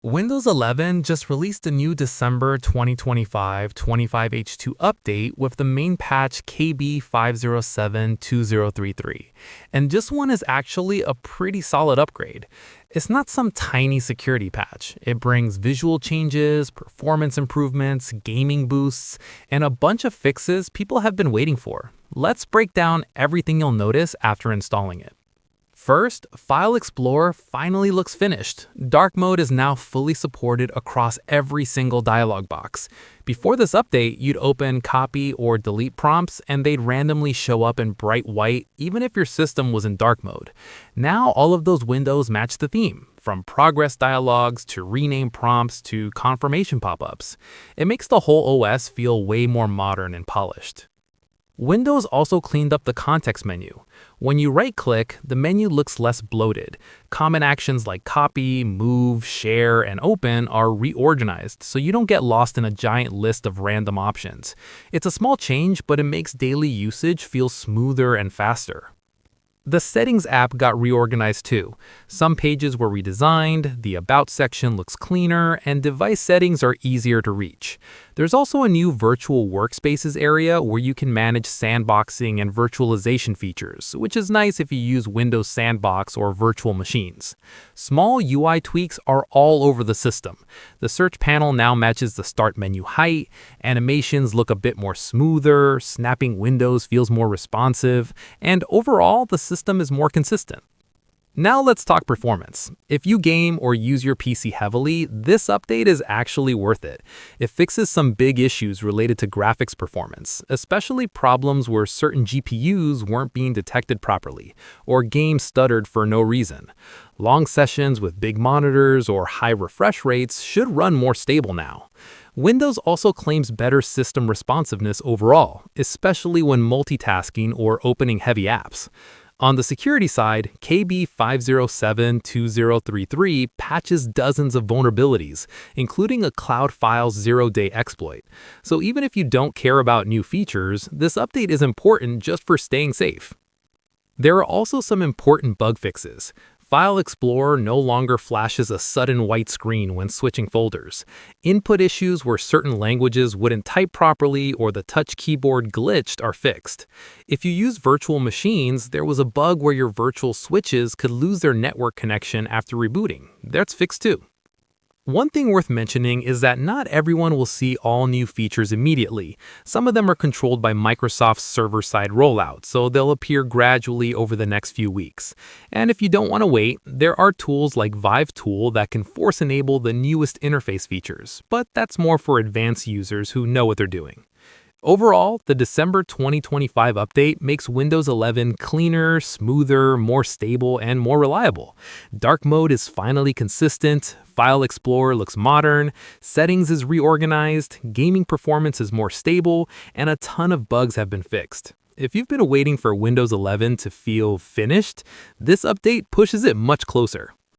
Windows 11 just released a new December 2025 25H2 update with the main patch KB5072033. And this one is actually a pretty solid upgrade. It's not some tiny security patch. It brings visual changes, performance improvements, gaming boosts, and a bunch of fixes people have been waiting for. Let's break down everything you'll notice after installing it. First, File Explorer finally looks finished. Dark mode is now fully supported across every single dialog box. Before this update, you'd open copy or delete prompts and they'd randomly show up in bright white even if your system was in dark mode. Now all of those windows match the theme, from progress dialogues to rename prompts to confirmation pop-ups. It makes the whole OS feel way more modern and polished. Windows also cleaned up the context menu. When you right-click, the menu looks less bloated. Common actions like copy, move, share, and open are reorganized, so you don't get lost in a giant list of random options. It's a small change, but it makes daily usage feel smoother and faster. The Settings app got reorganized too. Some pages were redesigned, the About section looks cleaner, and device settings are easier to reach. There's also a new virtual Workspaces area where you can manage sandboxing and virtualization features, which is nice if you use Windows Sandbox or virtual machines. Small UI tweaks are all over the system. The search panel now matches the start menu height, animations look a bit more smoother, snapping windows feels more responsive, and overall the system is more consistent. Now let's talk performance. If you game or use your PC heavily, this update is actually worth it. It fixes some big issues related to graphics performance, especially problems where certain GPUs weren't being detected properly, or games stuttered for no reason. Long sessions with big monitors or high refresh rates should run more stable now. Windows also claims better system responsiveness overall, especially when multitasking or opening heavy apps. On the security side, KB5072033 patches dozens of vulnerabilities, including a Cloud Files zero-day exploit. So even if you don't care about new features, this update is important just for staying safe. There are also some important bug fixes. File Explorer no longer flashes a sudden white screen when switching folders. Input issues where certain languages wouldn't type properly or the touch keyboard glitched are fixed. If you use virtual machines, there was a bug where your virtual switches could lose their network connection after rebooting. That's fixed too. One thing worth mentioning is that not everyone will see all new features immediately. Some of them are controlled by Microsoft's server-side rollout, so they'll appear gradually over the next few weeks. And if you don't want to wait, there are tools like Vive Tool that can force enable the newest interface features, but that's more for advanced users who know what they're doing. Overall, the December 2025 update makes Windows 11 cleaner, smoother, more stable, and more reliable. Dark mode is finally consistent, File Explorer looks modern, settings is reorganized, gaming performance is more stable, and a ton of bugs have been fixed. If you've been waiting for Windows 11 to feel finished, this update pushes it much closer.